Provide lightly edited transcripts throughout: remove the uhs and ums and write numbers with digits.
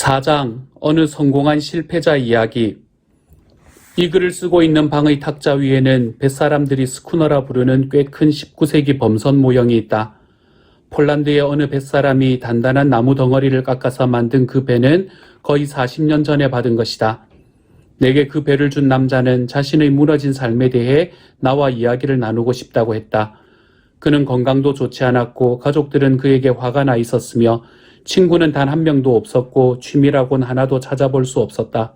4장 어느 성공한 실패자 이야기. 이 글을 쓰고 있는 방의 탁자 위에는 뱃사람들이 스쿠너라 부르는 꽤 큰 19세기 범선 모형이 있다. 폴란드의 어느 뱃사람이 단단한 나무 덩어리를 깎아서 만든 그 배는 거의 40년 전에 받은 것이다. 내게 그 배를 준 남자는 자신의 무너진 삶에 대해 나와 이야기를 나누고 싶다고 했다. 그는 건강도 좋지 않았고 가족들은 그에게 화가 나 있었으며 친구는 단 한 명도 없었고 취미라곤 하나도 찾아볼 수 없었다.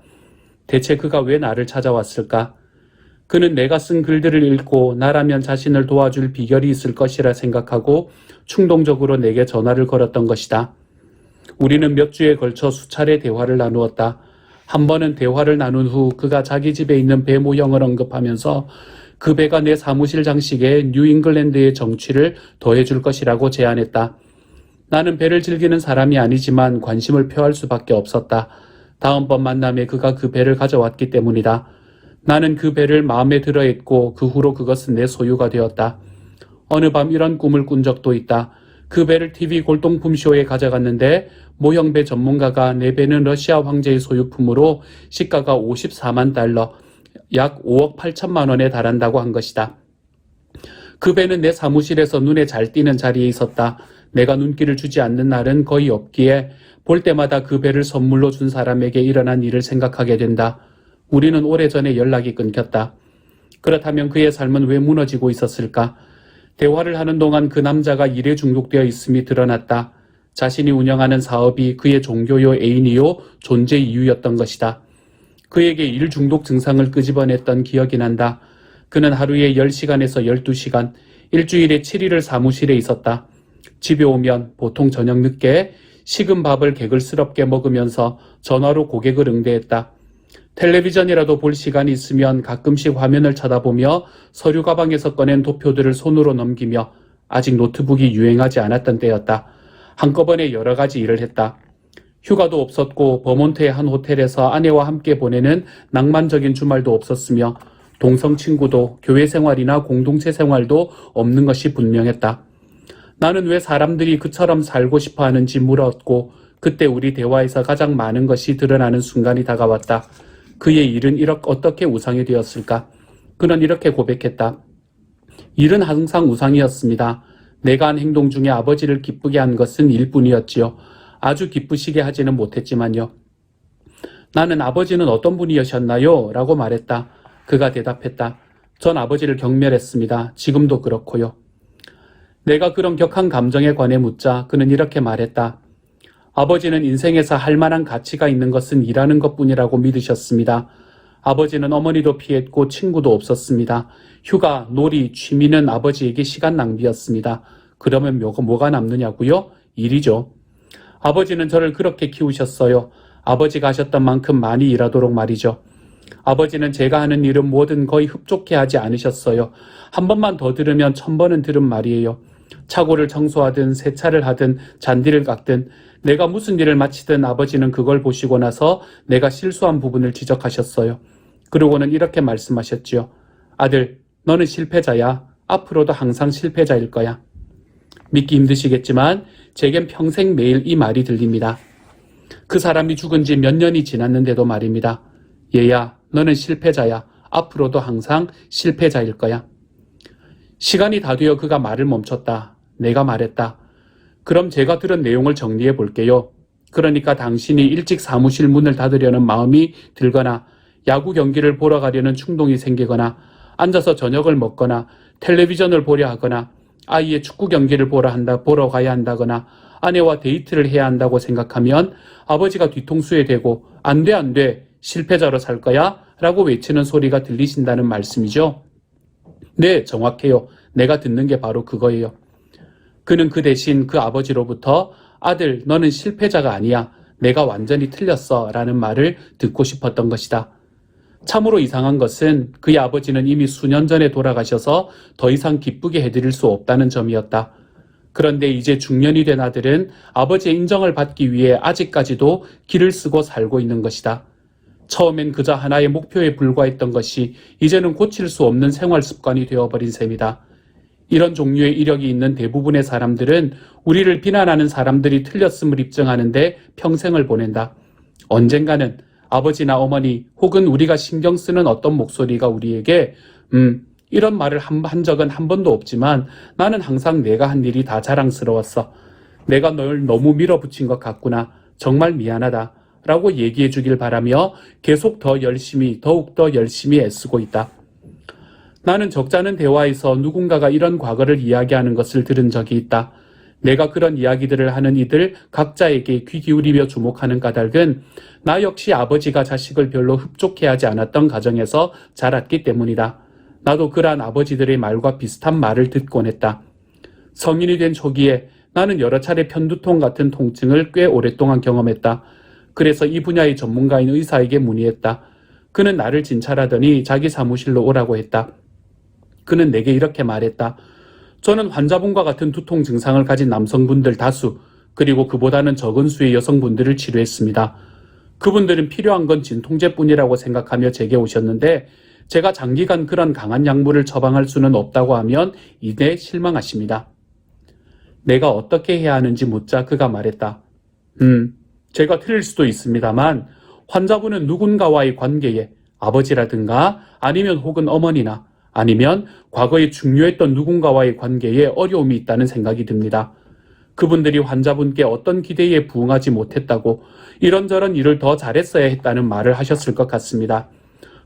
대체 그가 왜 나를 찾아왔을까? 그는 내가 쓴 글들을 읽고 나라면 자신을 도와줄 비결이 있을 것이라 생각하고 충동적으로 내게 전화를 걸었던 것이다. 우리는 몇 주에 걸쳐 수차례 대화를 나누었다. 한 번은 대화를 나눈 후 그가 자기 집에 있는 배 모형을 언급하면서 그 배가 내 사무실 장식에 뉴잉글랜드의 정취를 더해줄 것이라고 제안했다. 나는 배를 즐기는 사람이 아니지만 관심을 표할 수밖에 없었다. 다음번 만남에 그가 그 배를 가져왔기 때문이다. 나는 그 배를 마음에 들어했고 그 후로 그것은 내 소유가 되었다. 어느 밤 이런 꿈을 꾼 적도 있다. 그 배를 TV 골동품 쇼에 가져갔는데 모형배 전문가가 내 배는 러시아 황제의 소유품으로 시가가 54만 달러, 약 5억 8천만 원에 달한다고 한 것이다. 그 배는 내 사무실에서 눈에 잘 띄는 자리에 있었다. 내가 눈길을 주지 않는 날은 거의 없기에 볼 때마다 그 배를 선물로 준 사람에게 일어난 일을 생각하게 된다. 우리는 오래전에 연락이 끊겼다. 그렇다면 그의 삶은 왜 무너지고 있었을까? 대화를 하는 동안 그 남자가 일에 중독되어 있음이 드러났다. 자신이 운영하는 사업이 그의 종교요 애인이요 존재 이유였던 것이다. 그에게 일 중독 증상을 끄집어냈던 기억이 난다. 그는 하루에 10시간에서 12시간, 일주일에 7일을 사무실에 있었다. 집에 오면 보통 저녁 늦게 식은 밥을 개걸스럽게 먹으면서 전화로 고객을 응대했다. 텔레비전이라도 볼 시간이 있으면 가끔씩 화면을 쳐다보며 서류 가방에서 꺼낸 도표들을 손으로 넘기며 아직 노트북이 유행하지 않았던 때였다. 한꺼번에 여러 가지 일을 했다. 휴가도 없었고 버몬트의 한 호텔에서 아내와 함께 보내는 낭만적인 주말도 없었으며 동성 친구도 교회 생활이나 공동체 생활도 없는 것이 분명했다. 나는 왜 사람들이 그처럼 살고 싶어 하는지 물었고 그때 우리 대화에서 가장 많은 것이 드러나는 순간이 다가왔다. 그의 일은 어떻게 우상이 되었을까? 그는 이렇게 고백했다. 일은 항상 우상이었습니다. 내가 한 행동 중에 아버지를 기쁘게 한 것은 일뿐이었지요. 아주 기쁘시게 하지는 못했지만요. 나는 아버지는 어떤 분이셨나요? 라고 말했다. 그가 대답했다. 전 아버지를 경멸했습니다. 지금도 그렇고요. 내가 그런 격한 감정에 관해 묻자 그는 이렇게 말했다. 아버지는 인생에서 할 만한 가치가 있는 것은 일하는 것뿐이라고 믿으셨습니다. 아버지는 어머니도 피했고 친구도 없었습니다. 휴가, 놀이, 취미는 아버지에게 시간 낭비였습니다. 그러면 뭐가 남느냐고요? 일이죠. 아버지는 저를 그렇게 키우셨어요. 아버지가 하셨던 만큼 많이 일하도록 말이죠. 아버지는 제가 하는 일은 뭐든 거의 흡족해 하지 않으셨어요. 한 번만 더 들으면 1000번은 들은 말이에요. 차고를 청소하든 세차를 하든 잔디를 깎든 내가 무슨 일을 마치든 아버지는 그걸 보시고 나서 내가 실수한 부분을 지적하셨어요. 그러고는 이렇게 말씀하셨지요. 아들, 너는 실패자야. 앞으로도 항상 실패자일 거야. 믿기 힘드시겠지만 제겐 평생 매일 이 말이 들립니다. 그 사람이 죽은 지 몇 년이 지났는데도 말입니다. 얘야, 너는 실패자야. 앞으로도 항상 실패자일 거야. 시간이 다 되어 그가 말을 멈췄다. 내가 말했다. 그럼 제가 들은 내용을 정리해 볼게요. 그러니까 당신이 일찍 사무실 문을 닫으려는 마음이 들거나 야구 경기를 보러 가려는 충동이 생기거나 앉아서 저녁을 먹거나 텔레비전을 보려 하거나 아이의 축구 경기를 보러 가야 한다거나 아내와 데이트를 해야 한다고 생각하면 아버지가 뒤통수에 대고 안 돼, 실패자로 살 거야? 라고 외치는 소리가 들리신다는 말씀이죠. 네, 정확해요. 내가 듣는 게 바로 그거예요. 그는 그 대신 그 아버지로부터 아들, 너는 실패자가 아니야. 내가 완전히 틀렸어. 라는 말을 듣고 싶었던 것이다. 참으로 이상한 것은 그의 아버지는 이미 수년 전에 돌아가셔서 더 이상 기쁘게 해드릴 수 없다는 점이었다. 그런데 이제 중년이 된 아들은 아버지의 인정을 받기 위해 아직까지도 길을 쓰고 살고 있는 것이다. 처음엔 그저 하나의 목표에 불과했던 것이 이제는 고칠 수 없는 생활 습관이 되어버린 셈이다. 이런 종류의 이력이 있는 대부분의 사람들은 우리를 비난하는 사람들이 틀렸음을 입증하는데 평생을 보낸다. 언젠가는 아버지나 어머니 혹은 우리가 신경 쓰는 어떤 목소리가 우리에게 이런 말을 한 적은 한 번도 없지만 나는 항상 내가 한 일이 다 자랑스러웠어. 내가 널 너무 밀어붙인 것 같구나. 정말 미안하다. 라고 얘기해 주길 바라며 계속 더욱 더 열심히 애쓰고 있다. 나는 적잖은 대화에서 누군가가 이런 과거를 이야기하는 것을 들은 적이 있다. 내가 그런 이야기들을 하는 이들 각자에게 귀 기울이며 주목하는 까닭은 나 역시 아버지가 자식을 별로 흡족해하지 않았던 가정에서 자랐기 때문이다. 나도 그러한 아버지들의 말과 비슷한 말을 듣곤 했다. 성인이 된 초기에 나는 여러 차례 편두통 같은 통증을 꽤 오랫동안 경험했다. 그래서 이 분야의 전문가인 의사에게 문의했다. 그는 나를 진찰하더니 자기 사무실로 오라고 했다. 그는 내게 이렇게 말했다. 저는 환자분과 같은 두통 증상을 가진 남성분들 다수, 그리고 그보다는 적은 수의 여성분들을 치료했습니다. 그분들은 필요한 건 진통제뿐이라고 생각하며 제게 오셨는데 제가 장기간 그런 강한 약물을 처방할 수는 없다고 하면 이내 실망하십니다. 내가 어떻게 해야 하는지 묻자 그가 말했다. 제가 틀릴 수도 있습니다만 환자분은 누군가와의 관계에 아버지라든가 아니면 혹은 어머니나 아니면 과거에 중요했던 누군가와의 관계에 어려움이 있다는 생각이 듭니다. 그분들이 환자분께 어떤 기대에 부응하지 못했다고 이런저런 일을 더 잘했어야 했다는 말을 하셨을 것 같습니다.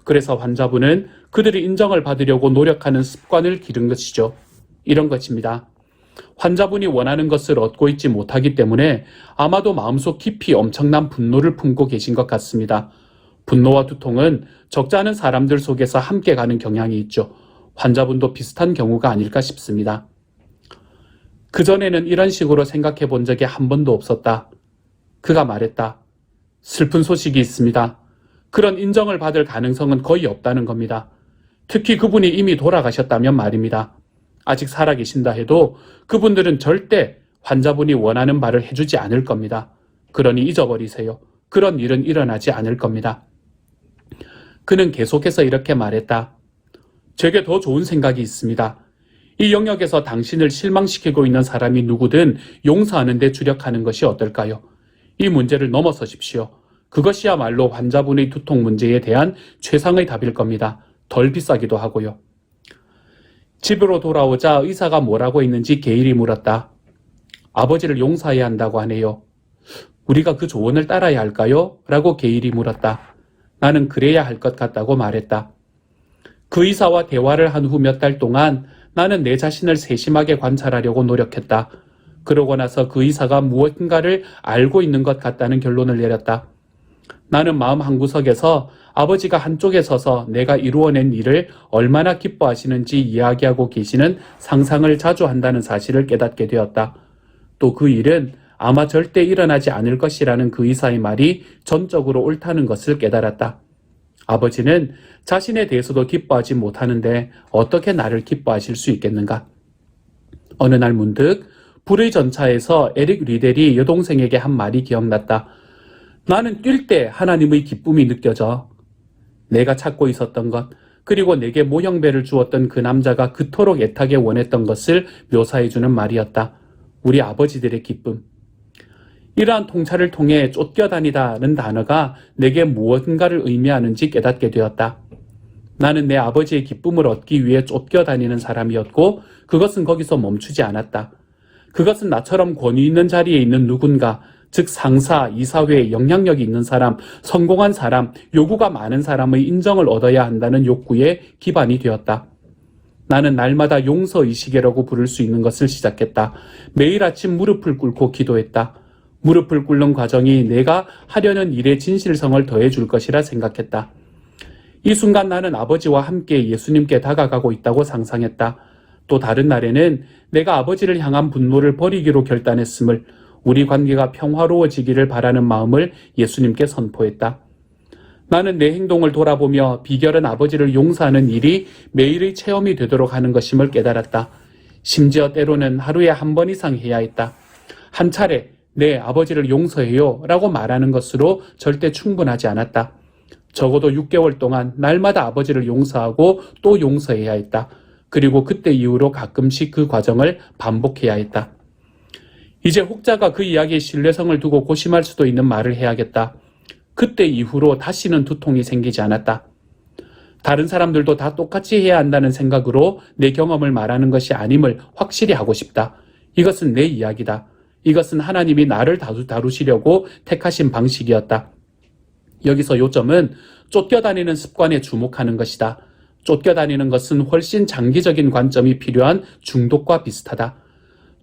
그래서 환자분은 그들이 인정을 받으려고 노력하는 습관을 기른 것이죠. 이런 것입니다. 환자분이 원하는 것을 얻고 있지 못하기 때문에 아마도 마음속 깊이 엄청난 분노를 품고 계신 것 같습니다. 분노와 두통은 적지 않은 사람들 속에서 함께 가는 경향이 있죠. 환자분도 비슷한 경우가 아닐까 싶습니다. 그전에는 이런 식으로 생각해 본 적이 한 번도 없었다. 그가 말했다. 슬픈 소식이 있습니다. 그런 인정을 받을 가능성은 거의 없다는 겁니다. 특히 그분이 이미 돌아가셨다면 말입니다. 아직 살아계신다 해도 그분들은 절대 환자분이 원하는 바를 해주지 않을 겁니다. 그러니 잊어버리세요. 그런 일은 일어나지 않을 겁니다. 그는 계속해서 이렇게 말했다. 제게 더 좋은 생각이 있습니다. 이 영역에서 당신을 실망시키고 있는 사람이 누구든 용서하는 데 주력하는 것이 어떨까요? 이 문제를 넘어서십시오. 그것이야말로 환자분의 두통 문제에 대한 최상의 답일 겁니다. 덜 비싸기도 하고요. 집으로 돌아오자 의사가 뭐라고 했는지 게일이 물었다. 아버지를 용서해야 한다고 하네요. 우리가 그 조언을 따라야 할까요? 라고 게일이 물었다. 나는 그래야 할 것 같다고 말했다. 그 의사와 대화를 한 후 몇 달 동안 나는 내 자신을 세심하게 관찰하려고 노력했다. 그러고 나서 그 의사가 무엇인가를 알고 있는 것 같다는 결론을 내렸다. 나는 마음 한구석에서 아버지가 한쪽에 서서 내가 이루어낸 일을 얼마나 기뻐하시는지 이야기하고 계시는 상상을 자주 한다는 사실을 깨닫게 되었다. 또 그 일은 아마 절대 일어나지 않을 것이라는 그 의사의 말이 전적으로 옳다는 것을 깨달았다. 아버지는 자신에 대해서도 기뻐하지 못하는데 어떻게 나를 기뻐하실 수 있겠는가? 어느 날 문득 불의 전차에서 에릭 리델이 여동생에게 한 말이 기억났다. 나는 뛸 때 하나님의 기쁨이 느껴져. 내가 찾고 있었던 것, 그리고 내게 모형배를 주었던 그 남자가 그토록 애타게 원했던 것을 묘사해주는 말이었다. 우리 아버지들의 기쁨. 이러한 통찰을 통해 쫓겨다니다는 단어가 내게 무엇인가를 의미하는지 깨닫게 되었다. 나는 내 아버지의 기쁨을 얻기 위해 쫓겨다니는 사람이었고 그것은 거기서 멈추지 않았다. 그것은 나처럼 권위 있는 자리에 있는 누군가, 즉 상사, 이사회에 영향력이 있는 사람, 성공한 사람, 요구가 많은 사람의 인정을 얻어야 한다는 욕구에 기반이 되었다. 나는 날마다 용서의식이라고 부를 수 있는 것을 시작했다. 매일 아침 무릎을 꿇고 기도했다. 무릎을 꿇는 과정이 내가 하려는 일의 진실성을 더해줄 것이라 생각했다. 이 순간 나는 아버지와 함께 예수님께 다가가고 있다고 상상했다. 또 다른 날에는 내가 아버지를 향한 분노를 버리기로 결단했음을, 우리 관계가 평화로워지기를 바라는 마음을 예수님께 선포했다. 나는 내 행동을 돌아보며 비결은 아버지를 용서하는 일이 매일의 체험이 되도록 하는 것임을 깨달았다. 심지어 때로는 하루에 한 번 이상 해야 했다. 한 차례 내 아버지를 용서해요 라고 말하는 것으로 절대 충분하지 않았다. 적어도 6개월 동안 날마다 아버지를 용서하고 또 용서해야 했다. 그리고 그때 이후로 가끔씩 그 과정을 반복해야 했다. 이제 혹자가 그 이야기에 신뢰성을 두고 고심할 수도 있는 말을 해야겠다. 그때 이후로 다시는 두통이 생기지 않았다. 다른 사람들도 다 똑같이 해야 한다는 생각으로 내 경험을 말하는 것이 아님을 확실히 하고 싶다. 이것은 내 이야기다. 이것은 하나님이 나를 다루시려고 택하신 방식이었다. 여기서 요점은 쫓겨다니는 습관에 주목하는 것이다. 쫓겨다니는 것은 훨씬 장기적인 관점이 필요한 중독과 비슷하다.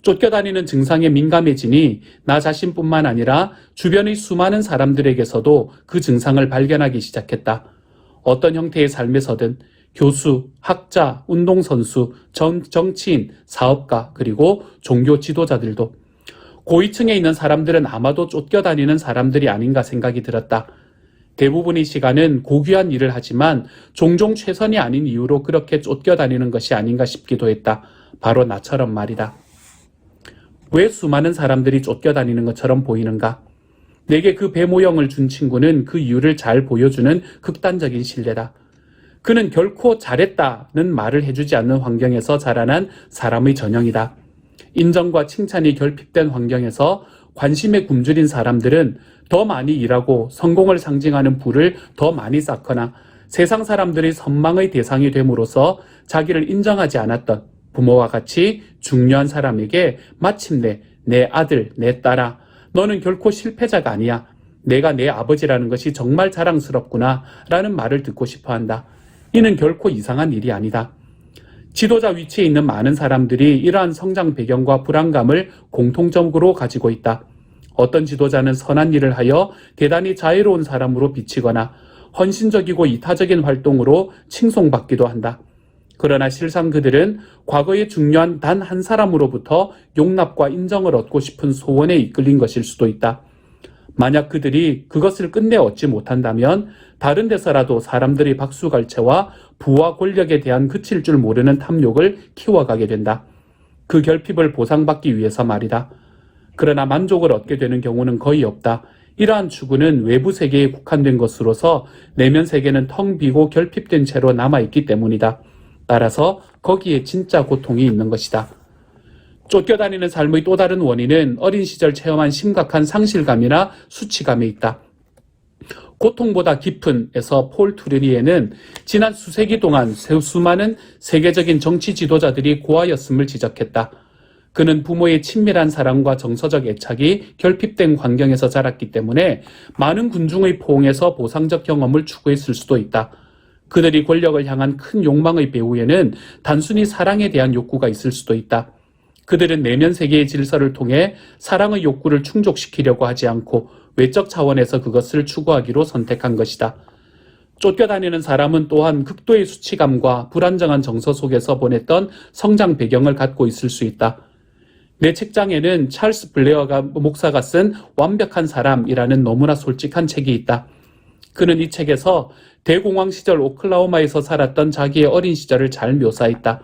쫓겨다니는 증상에 민감해지니 나 자신뿐만 아니라 주변의 수많은 사람들에게서도 그 증상을 발견하기 시작했다. 어떤 형태의 삶에서든 교수, 학자, 운동선수, 정치인, 사업가, 그리고 종교 지도자들도 고위층에 있는 사람들은 아마도 쫓겨다니는 사람들이 아닌가 생각이 들었다. 대부분의 시간은 고귀한 일을 하지만 종종 최선이 아닌 이유로 그렇게 쫓겨다니는 것이 아닌가 싶기도 했다. 바로 나처럼 말이다. 왜 수많은 사람들이 쫓겨다니는 것처럼 보이는가? 내게 그 배 모형을 준 친구는 그 이유를 잘 보여주는 극단적인 신뢰다. 그는 결코 잘했다는 말을 해주지 않는 환경에서 자라난 사람의 전형이다. 인정과 칭찬이 결핍된 환경에서 관심에 굶주린 사람들은 더 많이 일하고 성공을 상징하는 부를 더 많이 쌓거나 세상 사람들의 선망의 대상이 됨으로써 자기를 인정하지 않았던 부모와 같이 중요한 사람에게 마침내 내 아들, 내 딸아, 너는 결코 실패자가 아니야. 내가 내 아버지라는 것이 정말 자랑스럽구나 라는 말을 듣고 싶어 한다. 이는 결코 이상한 일이 아니다. 지도자 위치에 있는 많은 사람들이 이러한 성장 배경과 불안감을 공통적으로 가지고 있다. 어떤 지도자는 선한 일을 하여 대단히 자애로운 사람으로 비치거나 헌신적이고 이타적인 활동으로 칭송받기도 한다. 그러나 실상 그들은 과거에 중요한 단 한 사람으로부터 용납과 인정을 얻고 싶은 소원에 이끌린 것일 수도 있다. 만약 그들이 그것을 끝내 얻지 못한다면 다른 데서라도 사람들의 박수갈채와 부와 권력에 대한 그칠 줄 모르는 탐욕을 키워가게 된다. 그 결핍을 보상받기 위해서 말이다. 그러나 만족을 얻게 되는 경우는 거의 없다. 이러한 추구는 외부 세계에 국한된 것으로서 내면 세계는 텅 비고 결핍된 채로 남아있기 때문이다. 따라서 거기에 진짜 고통이 있는 것이다. 쫓겨다니는 삶의 또 다른 원인은 어린 시절 체험한 심각한 상실감이나 수치감에 있다. 고통보다 깊은에서 폴 투르니에는 지난 수세기 동안 수많은 세계적인 정치 지도자들이 고아였음을 지적했다. 그는 부모의 친밀한 사랑과 정서적 애착이 결핍된 환경에서 자랐기 때문에 많은 군중의 포옹에서 보상적 경험을 추구했을 수도 있다. 그들이 권력을 향한 큰 욕망의 배후에는 단순히 사랑에 대한 욕구가 있을 수도 있다. 그들은 내면 세계의 질서를 통해 사랑의 욕구를 충족시키려고 하지 않고 외적 차원에서 그것을 추구하기로 선택한 것이다. 쫓겨다니는 사람은 또한 극도의 수치감과 불안정한 정서 속에서 보냈던 성장 배경을 갖고 있을 수 있다. 내 책장에는 찰스 블레어가 목사가 쓴 완벽한 사람이라는 너무나 솔직한 책이 있다. 그는 이 책에서 대공황 시절 오클라호마에서 살았던 자기의 어린 시절을 잘 묘사했다.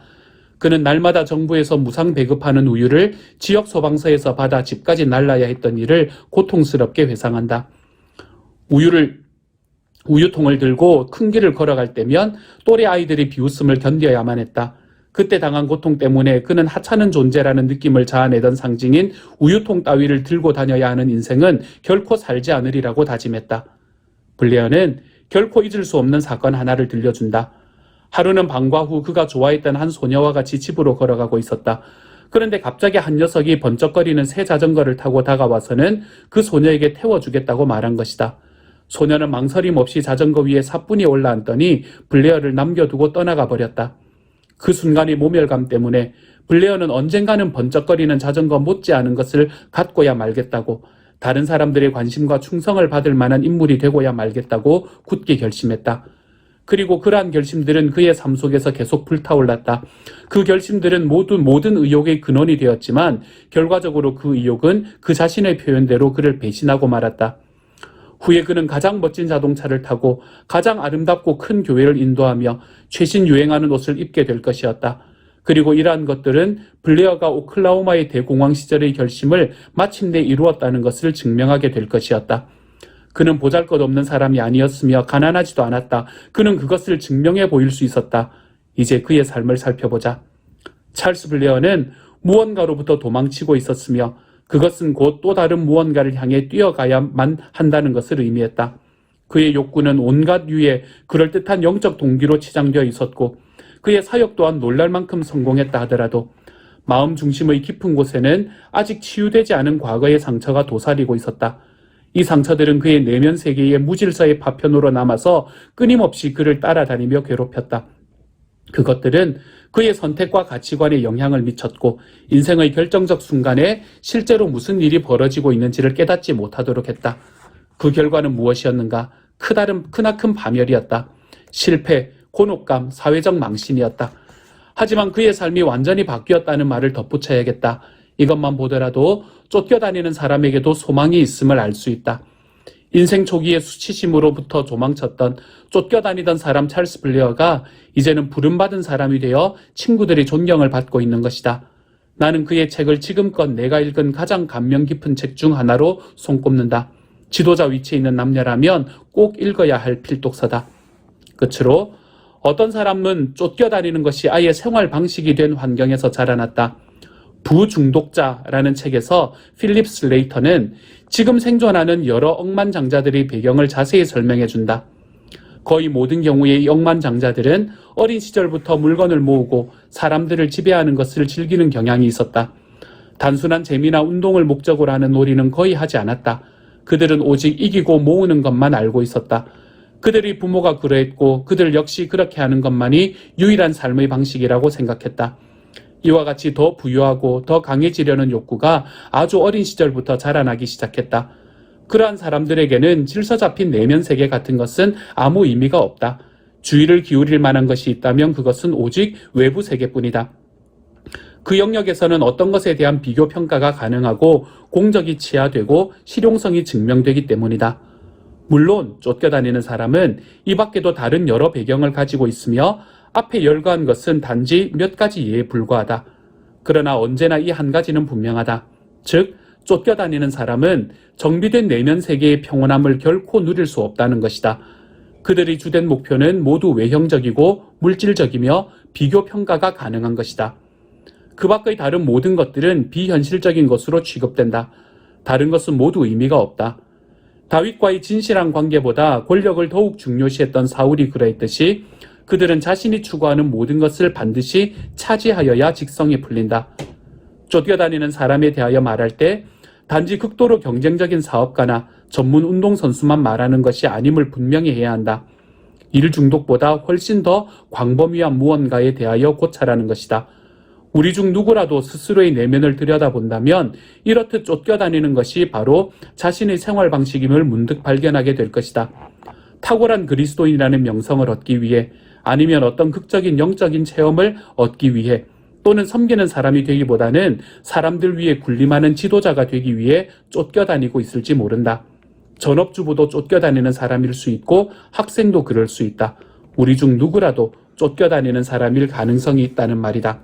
그는 날마다 정부에서 무상 배급하는 우유를 지역 소방서에서 받아 집까지 날라야 했던 일을 고통스럽게 회상한다. 우유통을 들고 큰 길을 걸어갈 때면 또래 아이들이 비웃음을 견뎌야만 했다. 그때 당한 고통 때문에 그는 하찮은 존재라는 느낌을 자아내던 상징인 우유통 따위를 들고 다녀야 하는 인생은 결코 살지 않으리라고 다짐했다. 블레어는 결코 잊을 수 없는 사건 하나를 들려준다. 하루는 방과 후 그가 좋아했던 한 소녀와 같이 집으로 걸어가고 있었다. 그런데 갑자기 한 녀석이 번쩍거리는 새 자전거를 타고 다가와서는 그 소녀에게 태워주겠다고 말한 것이다. 소녀는 망설임 없이 자전거 위에 사뿐히 올라앉더니 블레어를 남겨두고 떠나가 버렸다. 그 순간의 모멸감 때문에 블레어는 언젠가는 번쩍거리는 자전거 못지않은 것을 갖고야 말겠다고, 다른 사람들의 관심과 충성을 받을 만한 인물이 되고야 말겠다고 굳게 결심했다. 그리고 그러한 결심들은 그의 삶 속에서 계속 불타올랐다. 그 결심들은 모두 모든 의욕의 근원이 되었지만 결과적으로 그 의욕은 그 자신의 표현대로 그를 배신하고 말았다. 후에 그는 가장 멋진 자동차를 타고 가장 아름답고 큰 교회를 인도하며 최신 유행하는 옷을 입게 될 것이었다. 그리고 이러한 것들은 블레어가 오클라호마의 대공황 시절의 결심을 마침내 이루었다는 것을 증명하게 될 것이었다. 그는 보잘것없는 사람이 아니었으며 가난하지도 않았다. 그는 그것을 증명해 보일 수 있었다. 이제 그의 삶을 살펴보자. 찰스 블레어는 무언가로부터 도망치고 있었으며 그것은 곧 또 다른 무언가를 향해 뛰어가야만 한다는 것을 의미했다. 그의 욕구는 온갖 유의 그럴듯한 영적 동기로 치장되어 있었고 그의 사역 또한 놀랄 만큼 성공했다 하더라도 마음 중심의 깊은 곳에는 아직 치유되지 않은 과거의 상처가 도사리고 있었다. 이 상처들은 그의 내면 세계의 무질서의 파편으로 남아서 끊임없이 그를 따라다니며 괴롭혔다. 그것들은 그의 선택과 가치관에 영향을 미쳤고 인생의 결정적 순간에 실제로 무슨 일이 벌어지고 있는지를 깨닫지 못하도록 했다. 그 결과는 무엇이었는가? 크나큰 파멸이었다. 실패, 곤혹감, 사회적 망신이었다. 하지만 그의 삶이 완전히 바뀌었다는 말을 덧붙여야겠다. 이것만 보더라도 쫓겨다니는 사람에게도 소망이 있음을 알 수 있다. 인생 초기의 수치심으로부터 도망쳤던 쫓겨다니던 사람 찰스 블레어가 이제는 부름받은 사람이 되어 친구들의 존경을 받고 있는 것이다. 나는 그의 책을 지금껏 내가 읽은 가장 감명 깊은 책 중 하나로 손꼽는다. 지도자 위치에 있는 남녀라면 꼭 읽어야 할 필독서다. 끝으로 어떤 사람은 쫓겨다니는 것이 아예 생활 방식이 된 환경에서 자라났다. 부중독자라는 책에서 필립 슬레이터는 지금 생존하는 여러 억만장자들의 배경을 자세히 설명해준다. 거의 모든 경우의 이 억만장자들은 어린 시절부터 물건을 모으고 사람들을 지배하는 것을 즐기는 경향이 있었다. 단순한 재미나 운동을 목적으로 하는 놀이는 거의 하지 않았다. 그들은 오직 이기고 모으는 것만 알고 있었다. 그들의 부모가 그러했고 그들 역시 그렇게 하는 것만이 유일한 삶의 방식이라고 생각했다. 이와 같이 더 부유하고 더 강해지려는 욕구가 아주 어린 시절부터 자라나기 시작했다. 그러한 사람들에게는 질서 잡힌 내면 세계 같은 것은 아무 의미가 없다. 주의를 기울일 만한 것이 있다면 그것은 오직 외부 세계뿐이다. 그 영역에서는 어떤 것에 대한 비교 평가가 가능하고 공적이 치하되고 실용성이 증명되기 때문이다. 물론 쫓겨다니는 사람은 이 밖에도 다른 여러 배경을 가지고 있으며 앞에 열거한 것은 단지 몇 가지 예에 불과하다. 그러나 언제나 이 한 가지는 분명하다. 즉 쫓겨다니는 사람은 정비된 내면 세계의 평온함을 결코 누릴 수 없다는 것이다. 그들의 주된 목표는 모두 외형적이고 물질적이며 비교 평가가 가능한 것이다. 그 밖의 다른 모든 것들은 비현실적인 것으로 취급된다. 다른 것은 모두 의미가 없다. 다윗과의 진실한 관계보다 권력을 더욱 중요시했던 사울이 그러했듯이 그들은 자신이 추구하는 모든 것을 반드시 차지하여야 직성이 풀린다. 쫓겨다니는 사람에 대하여 말할 때 단지 극도로 경쟁적인 사업가나 전문 운동선수만 말하는 것이 아님을 분명히 해야 한다. 일 중독보다 훨씬 더 광범위한 무언가에 대하여 고찰하는 것이다. 우리 중 누구라도 스스로의 내면을 들여다본다면 이렇듯 쫓겨다니는 것이 바로 자신의 생활 방식임을 문득 발견하게 될 것이다. 탁월한 그리스도인이라는 명성을 얻기 위해 아니면 어떤 극적인 영적인 체험을 얻기 위해 또는 섬기는 사람이 되기보다는 사람들 위에 군림하는 지도자가 되기 위해 쫓겨다니고 있을지 모른다. 전업주부도 쫓겨다니는 사람일 수 있고 학생도 그럴 수 있다. 우리 중 누구라도 쫓겨다니는 사람일 가능성이 있다는 말이다.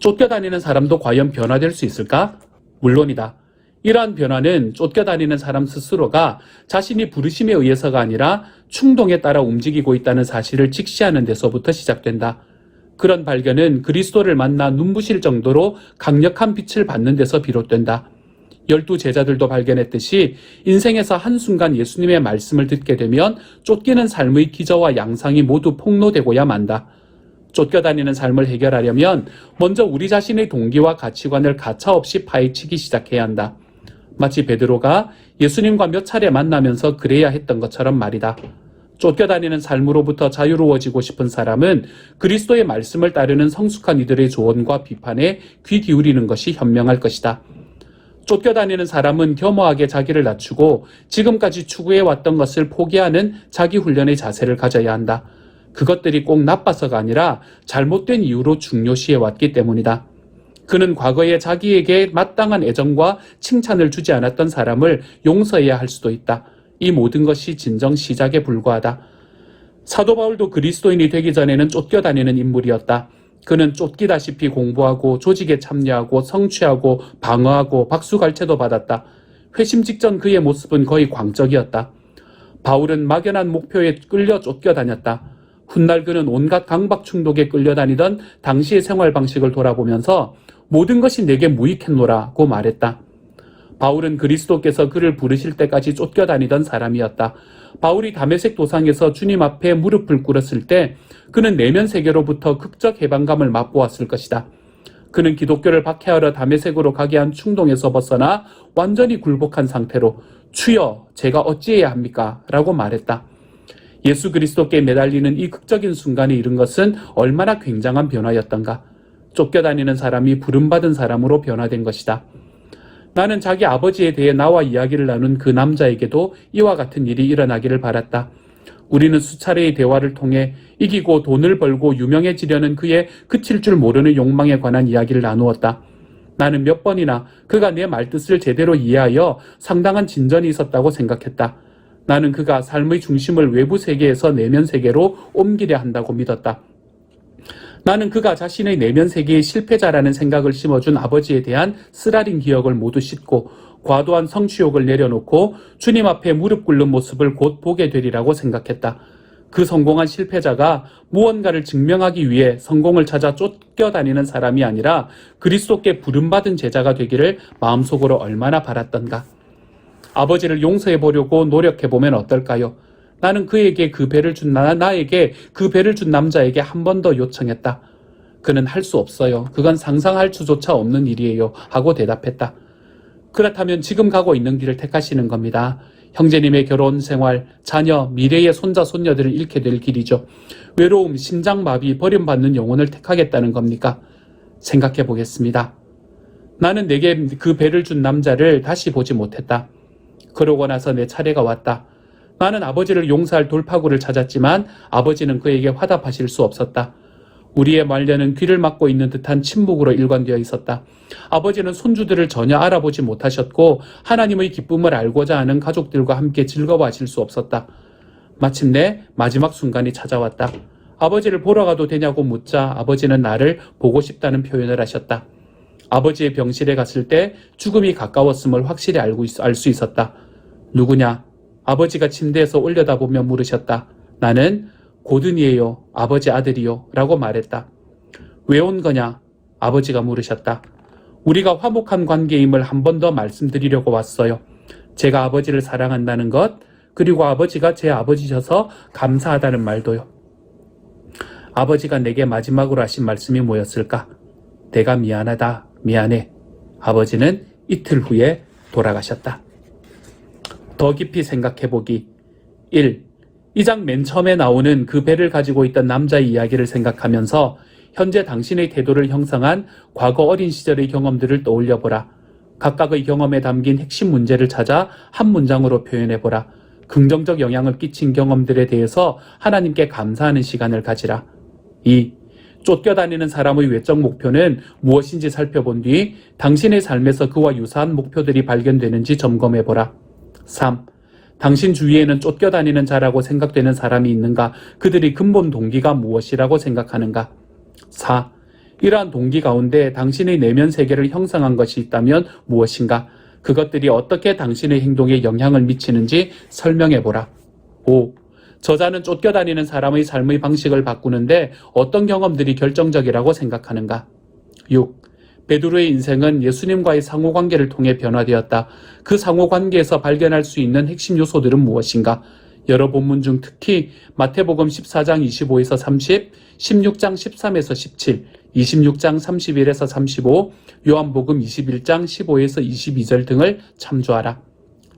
쫓겨다니는 사람도 과연 변화될 수 있을까? 물론이다. 이러한 변화는 쫓겨다니는 사람 스스로가 자신이 부르심에 의해서가 아니라 충동에 따라 움직이고 있다는 사실을 직시하는 데서부터 시작된다. 그런 발견은 그리스도를 만나 눈부실 정도로 강력한 빛을 받는 데서 비롯된다. 12제자들도 발견했듯이 인생에서 한순간 예수님의 말씀을 듣게 되면 쫓기는 삶의 기저와 양상이 모두 폭로되고야 만다. 쫓겨다니는 삶을 해결하려면 먼저 우리 자신의 동기와 가치관을 가차없이 파헤치기 시작해야 한다. 마치 베드로가 예수님과 몇 차례 만나면서 그래야 했던 것처럼 말이다. 쫓겨다니는 삶으로부터 자유로워지고 싶은 사람은 그리스도의 말씀을 따르는 성숙한 이들의 조언과 비판에 귀 기울이는 것이 현명할 것이다. 쫓겨다니는 사람은 겸허하게 자기를 낮추고 지금까지 추구해왔던 것을 포기하는 자기 훈련의 자세를 가져야 한다. 그것들이 꼭 나빠서가 아니라 잘못된 이유로 중요시해왔기 때문이다. 그는 과거에 자기에게 마땅한 애정과 칭찬을 주지 않았던 사람을 용서해야 할 수도 있다. 이 모든 것이 진정 시작에 불과하다. 사도 바울도 그리스도인이 되기 전에는 쫓겨다니는 인물이었다. 그는 쫓기다시피 공부하고 조직에 참여하고 성취하고 방어하고 박수갈채도 받았다. 회심 직전 그의 모습은 거의 광적이었다. 바울은 막연한 목표에 끌려 쫓겨다녔다. 훗날 그는 온갖 강박 충독에 끌려다니던 당시의 생활 방식을 돌아보면서 모든 것이 내게 무익했노라고 말했다. 바울은 그리스도께서 그를 부르실 때까지 쫓겨다니던 사람이었다. 바울이 다메섹 도상에서 주님 앞에 무릎을 꿇었을 때 그는 내면 세계로부터 극적 해방감을 맛보았을 것이다. 그는 기독교를 박해하러 다메섹으로 가게 한 충동에서 벗어나 완전히 굴복한 상태로 주여 제가 어찌해야 합니까? 라고 말했다. 예수 그리스도께 매달리는 이 극적인 순간에 이른 것은 얼마나 굉장한 변화였던가. 쫓겨다니는 사람이 부름받은 사람으로 변화된 것이다. 나는 자기 아버지에 대해 나와 이야기를 나눈 그 남자에게도 이와 같은 일이 일어나기를 바랐다. 우리는 수차례의 대화를 통해 이기고 돈을 벌고 유명해지려는 그의 그칠 줄 모르는 욕망에 관한 이야기를 나누었다. 나는 몇 번이나 그가 내 말뜻을 제대로 이해하여 상당한 진전이 있었다고 생각했다. 나는 그가 삶의 중심을 외부 세계에서 내면 세계로 옮기려 한다고 믿었다. 나는 그가 자신의 내면 세계의 실패자라는 생각을 심어준 아버지에 대한 쓰라린 기억을 모두 씻고 과도한 성취욕을 내려놓고 주님 앞에 무릎 꿇는 모습을 곧 보게 되리라고 생각했다. 그 성공한 실패자가 무언가를 증명하기 위해 성공을 찾아 쫓겨다니는 사람이 아니라 그리스도께 부름받은 제자가 되기를 마음속으로 얼마나 바랐던가. 아버지를 용서해 보려고 노력해 보면 어떨까요? 나는 나에게 그 배를 준 남자에게 한 번 더 요청했다. 그는 할 수 없어요. 그건 상상할 수조차 없는 일이에요. 하고 대답했다. 그렇다면 지금 가고 있는 길을 택하시는 겁니다. 형제님의 결혼 생활, 자녀, 미래의 손자, 손녀들을 잃게 될 길이죠. 외로움, 심장마비, 버림받는 영혼을 택하겠다는 겁니까? 생각해 보겠습니다. 나는 내게 그 배를 준 남자를 다시 보지 못했다. 그러고 나서 내 차례가 왔다. 나는 아버지를 용서할 돌파구를 찾았지만 아버지는 그에게 화답하실 수 없었다. 우리의 말년은 귀를 막고 있는 듯한 침묵으로 일관되어 있었다. 아버지는 손주들을 전혀 알아보지 못하셨고 하나님의 기쁨을 알고자 하는 가족들과 함께 즐거워하실 수 없었다. 마침내 마지막 순간이 찾아왔다. 아버지를 보러 가도 되냐고 묻자 아버지는 나를 보고 싶다는 표현을 하셨다. 아버지의 병실에 갔을 때 죽음이 가까웠음을 확실히 알 수 있었다. 누구냐? 아버지가 침대에서 올려다보며 물으셨다. 나는 고든이에요. 아버지 아들이요. 라고 말했다. 왜 온 거냐? 아버지가 물으셨다. 우리가 화목한 관계임을 한 번 더 말씀드리려고 왔어요. 제가 아버지를 사랑한다는 것, 그리고 아버지가 제 아버지셔서 감사하다는 말도요. 아버지가 내게 마지막으로 하신 말씀이 뭐였을까? 내가 미안하다. 미안해. 아버지는 이틀 후에 돌아가셨다. 더 깊이 생각해보기. 1. 이 장 맨 처음에 나오는 그 배를 가지고 있던 남자의 이야기를 생각하면서 현재 당신의 태도를 형성한 과거 어린 시절의 경험들을 떠올려보라. 각각의 경험에 담긴 핵심 문제를 찾아 한 문장으로 표현해보라. 긍정적 영향을 끼친 경험들에 대해서 하나님께 감사하는 시간을 가지라. 2. 쫓겨다니는 사람의 외적 목표는 무엇인지 살펴본 뒤 당신의 삶에서 그와 유사한 목표들이 발견되는지 점검해보라. 3. 당신 주위에는 쫓겨다니는 자라고 생각되는 사람이 있는가? 그들의 근본 동기가 무엇이라고 생각하는가? 4. 이러한 동기 가운데 당신의 내면 세계를 형성한 것이 있다면 무엇인가? 그것들이 어떻게 당신의 행동에 영향을 미치는지 설명해보라. 5. 저자는 쫓겨다니는 사람의 삶의 방식을 바꾸는데 어떤 경험들이 결정적이라고 생각하는가? 6. 베드로의 인생은 예수님과의 상호관계를 통해 변화되었다. 그 상호관계에서 발견할 수 있는 핵심 요소들은 무엇인가? 여러 본문 중 특히 마태복음 14장 25에서 30, 16장 13에서 17, 26장 31에서 35, 요한복음 21장 15에서 22절 등을 참조하라.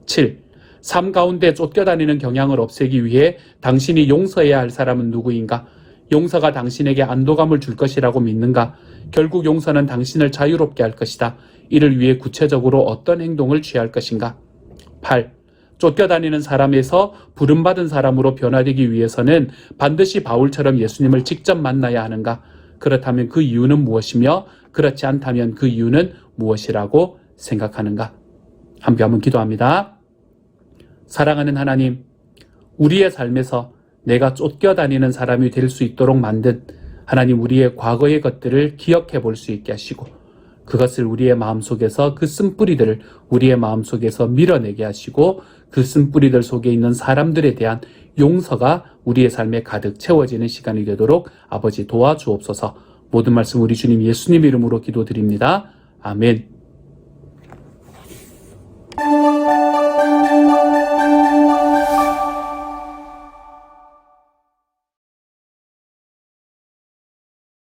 7. 삶 가운데 쫓겨다니는 경향을 없애기 위해 당신이 용서해야 할 사람은 누구인가? 용서가 당신에게 안도감을 줄 것이라고 믿는가? 결국 용서는 당신을 자유롭게 할 것이다. 이를 위해 구체적으로 어떤 행동을 취할 것인가? 8. 쫓겨다니는 사람에서 부름받은 사람으로 변화되기 위해서는 반드시 바울처럼 예수님을 직접 만나야 하는가? 그렇다면 그 이유는 무엇이며 그렇지 않다면 그 이유는 무엇이라고 생각하는가? 함께 한번 기도합니다. 사랑하는 하나님, 우리의 삶에서 내가 쫓겨다니는 사람이 될 수 있도록 만든 하나님, 우리의 과거의 것들을 기억해 볼 수 있게 하시고 그것을 우리의 마음속에서 그 쓴뿌리들을 우리의 마음속에서 밀어내게 하시고 그 쓴뿌리들 속에 있는 사람들에 대한 용서가 우리의 삶에 가득 채워지는 시간이 되도록 아버지 도와주옵소서. 모든 말씀 우리 주님 예수님 이름으로 기도드립니다. 아멘.